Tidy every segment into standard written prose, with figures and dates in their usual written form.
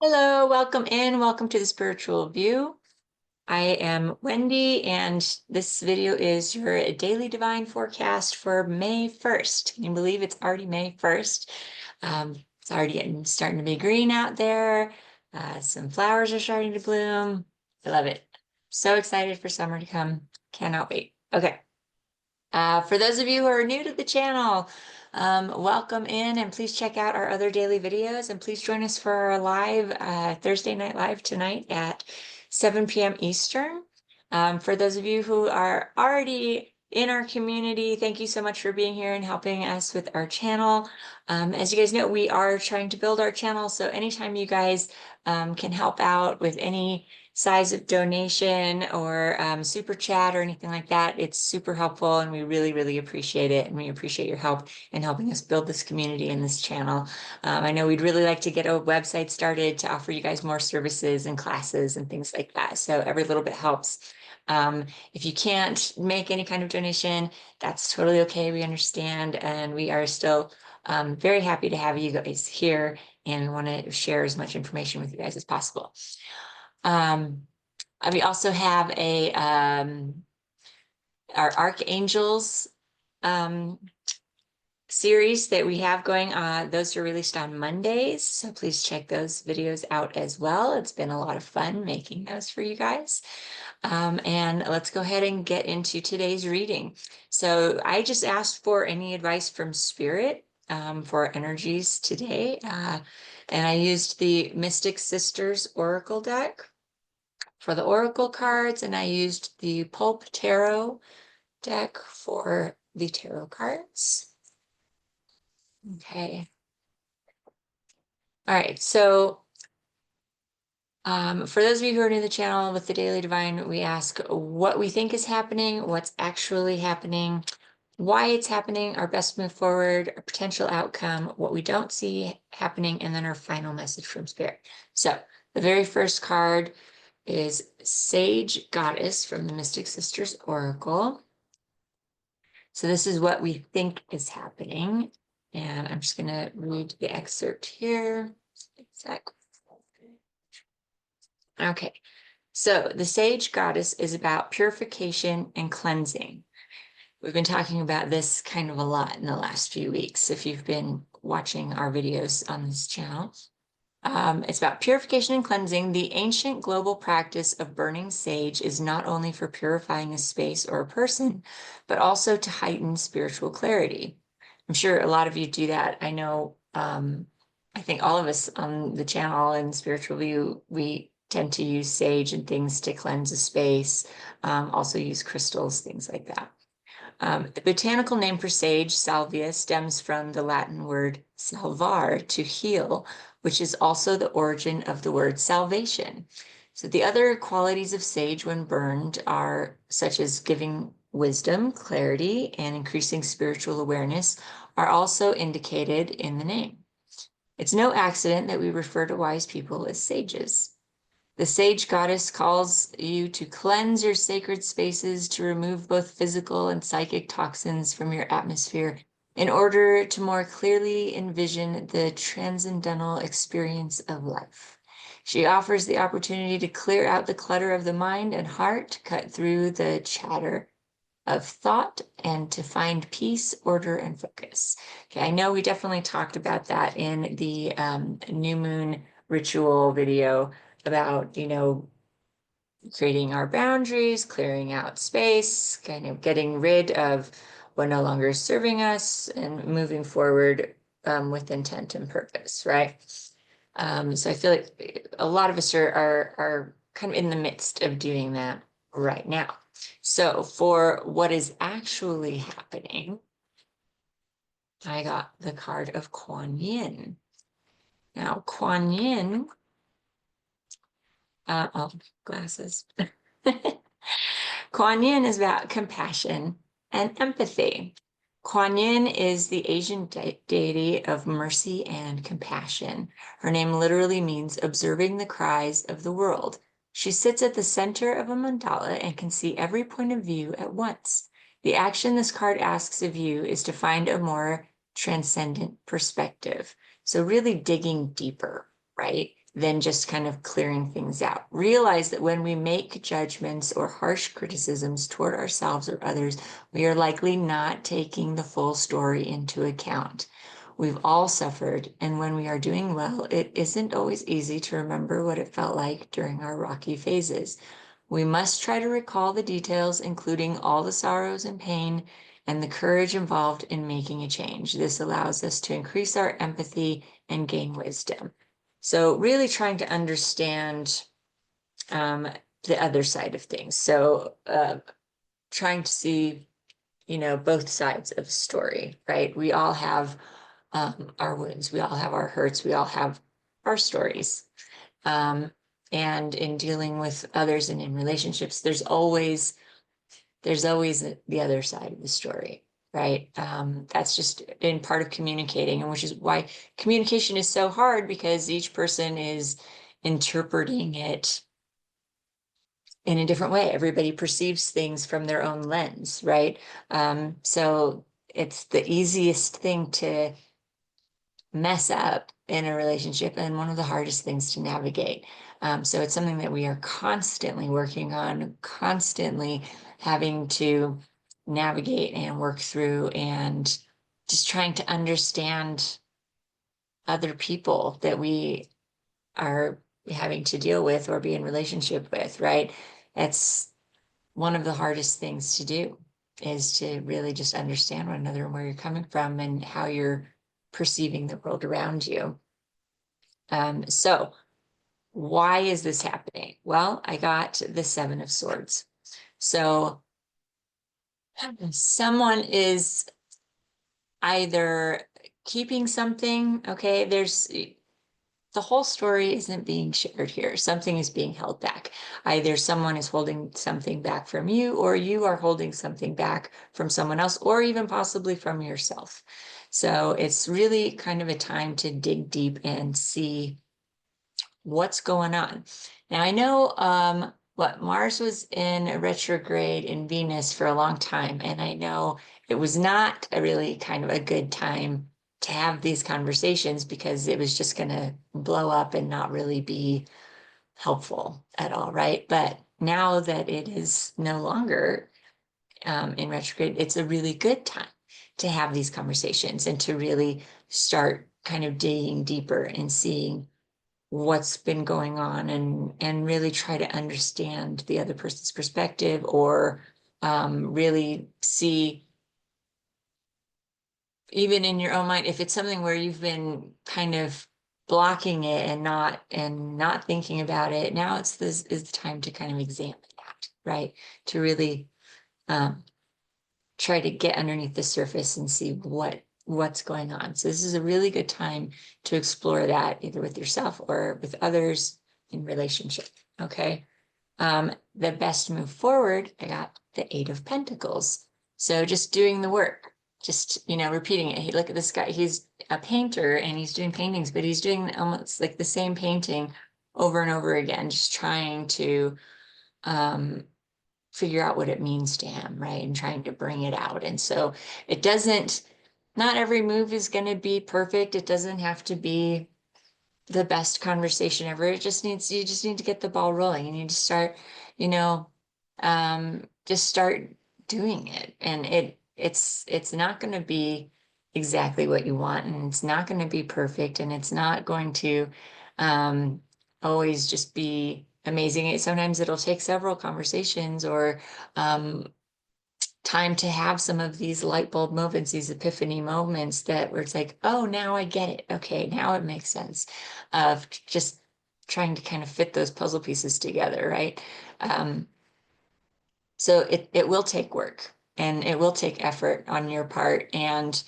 Hello, welcome in. Welcome to the Spiritual View. I am Wendy, and this video is your daily divine forecast for May 1st. Can you believe it's already May 1st? It's already starting to be green out there. Some flowers are starting to bloom. I love it. So excited for summer to come. Cannot wait. Okay. For those of you who are new to the channel, welcome in and please check out our other daily videos and please join us for our live Thursday night live tonight at 7 p.m. Eastern. For those of you who are already in our community, thank you so much for being here and helping us with our channel. As you guys know, we are trying to build our channel, so anytime you guys can help out with any size of donation or super chat or anything like that, it's super helpful and we really, really appreciate it. And we appreciate your help in helping us build this community and this channel. I know we'd really like to get a website started to offer you guys more services and classes and things like that. So every little bit helps. If you can't make any kind of donation, that's totally okay. We understand. And we are still very happy to have you guys here and we want to share as much information with you guys as possible. We also have our Archangels series that we have going on. Those are released on Mondays, so please check those videos out as well. It's been a lot of fun making those for you guys. And let's go ahead and get into today's reading. So I just asked for any advice from Spirit for energies today. And I used the Mystic Sisters Oracle deck for the Oracle cards, and I used the Pulp Tarot deck for the tarot cards. Okay. All right, so for those of you who are new to the channel with the Daily Divine, we ask what we think is happening, what's actually happening, why it's happening, our best move forward, our potential outcome, what we don't see happening, and then our final message from Spirit. So the very first card is Sage Goddess from the Mystic Sisters Oracle. So this is what we think is happening. And I'm just going to read the excerpt here. Okay, so the Sage Goddess is about purification and cleansing. We've been talking about this kind of a lot in the last few weeks, if you've been watching our videos on this channel. It's about purification and cleansing. The ancient global practice of burning sage is not only for purifying a space or a person, but also to heighten spiritual clarity. I'm sure a lot of you do that. I know, I think all of us on the channel and Spiritual View, we tend to use sage and things to cleanse a space, also use crystals, things like that. The botanical name for sage, salvia, stems from the Latin word salvar, to heal, which is also the origin of the word salvation. So the other qualities of sage when burned are such as giving wisdom, clarity, and increasing spiritual awareness are also indicated in the name. It's no accident that we refer to wise people as sages. The Sage Goddess calls you to cleanse your sacred spaces, to remove both physical and psychic toxins from your atmosphere in order to more clearly envision the transcendental experience of life. She offers the opportunity to clear out the clutter of the mind and heart, cut through the chatter of thought, and to find peace, order, and focus. Okay, I know we definitely talked about that in the new moon ritual video about, creating our boundaries, clearing out space, kind of getting rid of what no longer is serving us and moving forward with intent and purpose, right? So I feel like a lot of us are kind of in the midst of doing that right now. So for what is actually happening, I got the card of Kuan Yin. Now, Kuan Yin, glasses. Kuan Yin is about compassion and empathy. Kuan Yin is the Asian deity of mercy and compassion. Her name literally means observing the cries of the world. She sits at the center of a mandala and can see every point of view at once. The action this card asks of you is to find a more transcendent perspective. So really digging deeper, right? than just kind of clearing things out. Realize that when we make judgments or harsh criticisms toward ourselves or others, we are likely not taking the full story into account. We've all suffered, and when we are doing well, it isn't always easy to remember what it felt like during our rocky phases. We must try to recall the details, including all the sorrows and pain and the courage involved in making a change. This allows us to increase our empathy and gain wisdom. So really trying to understand the other side of things. So trying to see, both sides of the story, right? We all have our wounds, we all have our hurts, we all have our stories. And in dealing with others and in relationships, there's always the other side of the story, right? That's just in part of communicating, and which is why communication is so hard, because each person is interpreting it in a different way. Everybody perceives things from their own lens, right? So it's the easiest thing to mess up in a relationship and one of the hardest things to navigate. So it's something that we are constantly working on, constantly having to navigate and work through, and just trying to understand other people that we are having to deal with or be in relationship with, right? It's one of the hardest things to do, is to really just understand one another and where you're coming from and how you're perceiving the world around you. So why is this happening? Well, I got the Seven of Swords. So someone is either keeping something, okay, the whole story isn't being shared here. Something is being held back. Either someone is holding something back from you, or you are holding something back from someone else, or even possibly from yourself. So it's really kind of a time to dig deep and see what's going on. Now, I know Mars was in a retrograde in Venus for a long time, and I know it was not a really kind of a good time to have these conversations, because it was just going to blow up and not really be helpful at all, right? But now that it is no longer in retrograde, it's a really good time to have these conversations and to really start kind of digging deeper and seeing what's been going on, and really try to understand the other person's perspective, or really see, even in your own mind, if it's something where you've been kind of blocking it and not thinking about it. Now is the time to kind of examine that, right? To really try to get underneath the surface and see what's going on. So this is a really good time to explore that, either with yourself or with others in relationship. Okay. The best move forward, I got the Eight of Pentacles. So just doing the work, just, repeating it. Hey, look at this guy. He's a painter and he's doing paintings, but he's doing almost like the same painting over and over again, just trying to figure out what it means to him, right? And trying to bring it out. And so not every move is going to be perfect. It doesn't have to be the best conversation ever. You just need to get the ball rolling. You need to start, just start doing it. And it's not going to be exactly what you want, and it's not going to be perfect, and it's not going to always just be amazing. Sometimes it'll take several conversations or time to have some of these light bulb moments, these epiphany moments where it's like, oh, now I get it. Okay, now it makes sense, of just trying to kind of fit those puzzle pieces together, right? So it will take work, and it will take effort on your part, and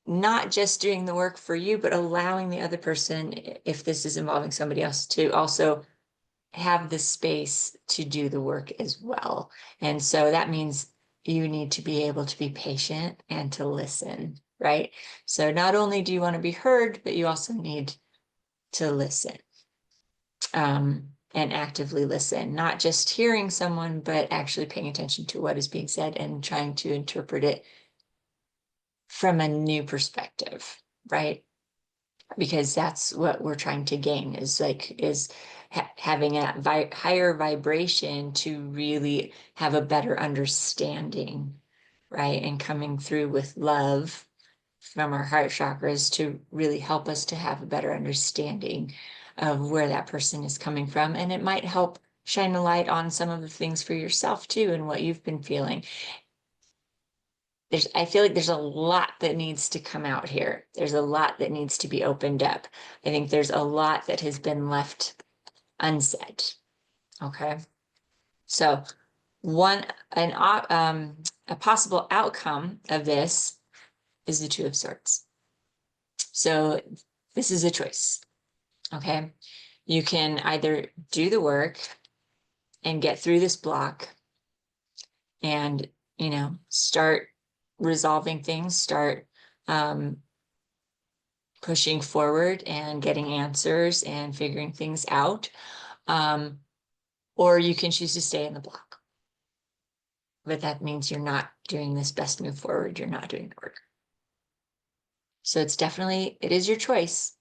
not just doing the work for you, but allowing the other person, if this is involving somebody else, to also have the space to do the work as well. And so that means you need to be able to be patient and to listen, right? So not only do you want to be heard, but you also need to listen, and actively listen, not just hearing someone, but actually paying attention to what is being said and trying to interpret it from a new perspective, right? because that's what we're trying to gain, is having a higher vibration to really have a better understanding, right? And coming through with love from our heart chakras to really help us to have a better understanding of where that person is coming from. And it might help shine a light on some of the things for yourself too, and what you've been feeling. I feel like there's a lot that needs to come out here. There's a lot that needs to be opened up. I think there's a lot that has been left unsaid. Okay. So a possible outcome of this is the Two of Swords. So this is a choice. Okay. You can either do the work and get through this block and, start resolving things, start pushing forward and getting answers and figuring things out. Or you can choose to stay in the block. But that means you're not doing this best move forward. You're not doing the work. So it is your choice.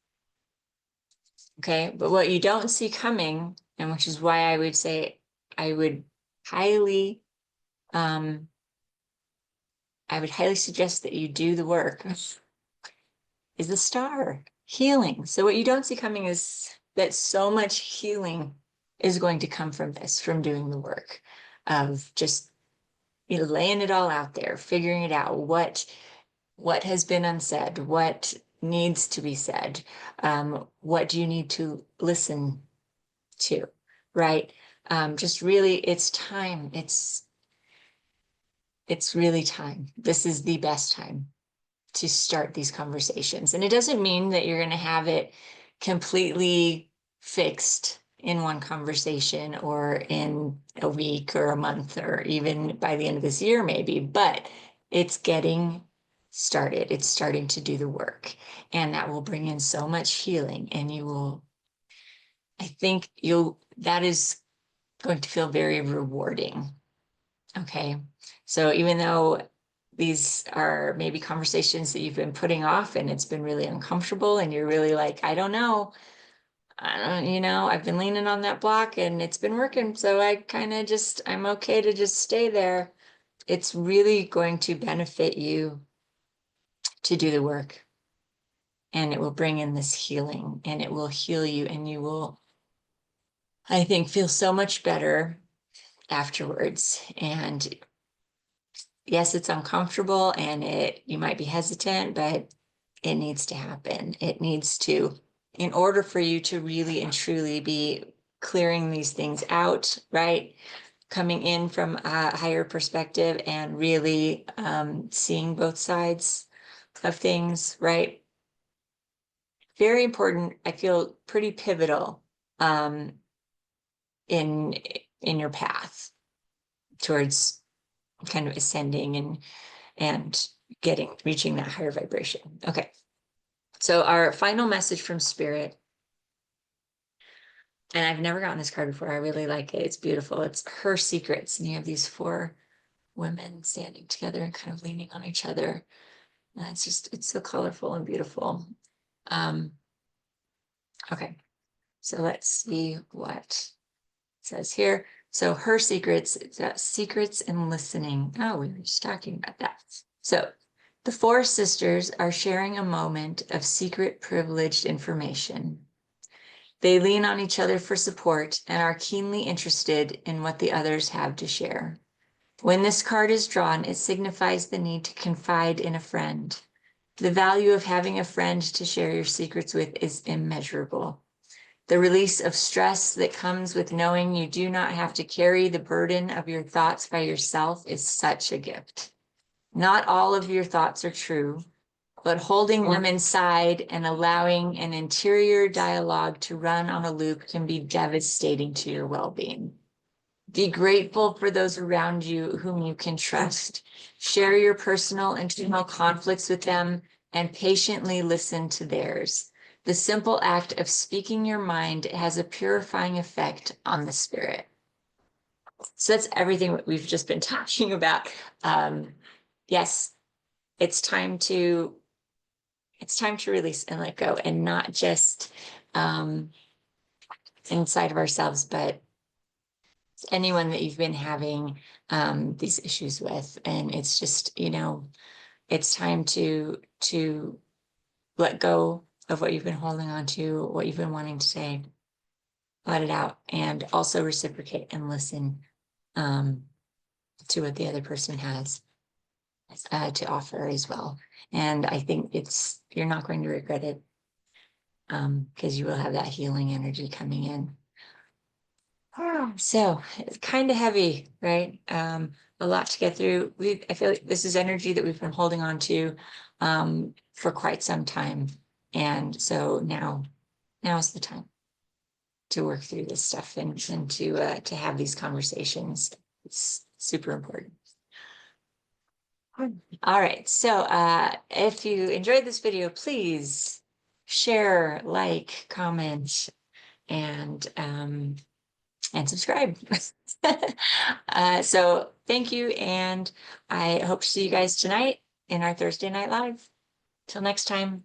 Okay. But what you don't see coming, and which is why I would say I would highly suggest that you do the work, is the Star, healing. So what you don't see coming is that so much healing is going to come from this, from doing the work of just laying it all out there, figuring it out, what has been unsaid, what needs to be said, what do you need to listen to, right? Just really, it's time. It's really time. This is the best time to start these conversations. And it doesn't mean that you're going to have it completely fixed in one conversation or in a week or a month or even by the end of this year, maybe, but it's getting started. It's starting to do the work, and that will bring in so much healing, and that is going to feel very rewarding. Okay. So even though these are maybe conversations that you've been putting off and it's been really uncomfortable and you're really like, I don't know, I've been leaning on that block and it's been working. So I'm okay to just stay there. It's really going to benefit you to do the work, and it will bring in this healing, and it will heal you, and you will, I think, feel so much better afterwards. And yes, it's uncomfortable and you might be hesitant, but it needs to happen. It needs to, in order for you to really and truly be clearing these things out, right? Coming in from a higher perspective and really seeing both sides of things, right? Very important. I feel pretty pivotal in your path towards kind of ascending and reaching that higher vibration. Okay. So our final message from Spirit, and I've never gotten this card before. I really like it. It's beautiful. It's Her Secrets. And you have these 4 women standing together and kind of leaning on each other. And it's so colorful and beautiful. Okay. So let's see what it says here. So Her Secrets, secrets and listening. Oh, we were just talking about that. So the 4 sisters are sharing a moment of secret privileged information. They lean on each other for support and are keenly interested in what the others have to share. When this card is drawn, it signifies the need to confide in a friend. The value of having a friend to share your secrets with is immeasurable. The release of stress that comes with knowing you do not have to carry the burden of your thoughts by yourself is such a gift. Not all of your thoughts are true, but holding them inside and allowing an interior dialogue to run on a loop can be devastating to your well-being. Be grateful for those around you whom you can trust. Share your personal internal conflicts with them and patiently listen to theirs. The simple act of speaking your mind has a purifying effect on the spirit. So that's everything that we've just been talking about. Yes, it's time to it's time to release and let go, and not just inside of ourselves, but anyone that you've been having these issues with. And it's just, it's time to let go of what you've been holding on to, what you've been wanting to say, let it out, and also reciprocate and listen to what the other person has to offer as well. And I think you're not going to regret it, because you will have that healing energy coming in. So it's kind of heavy, right? A lot to get through. I feel like this is energy that we've been holding on to for quite some time. And so now's the time to work through this stuff, and to have these conversations. It's super important. All right. So if you enjoyed this video, please share, like, comment, and subscribe. So thank you, and I hope to see you guys tonight in our Thursday Night Live. Till next time.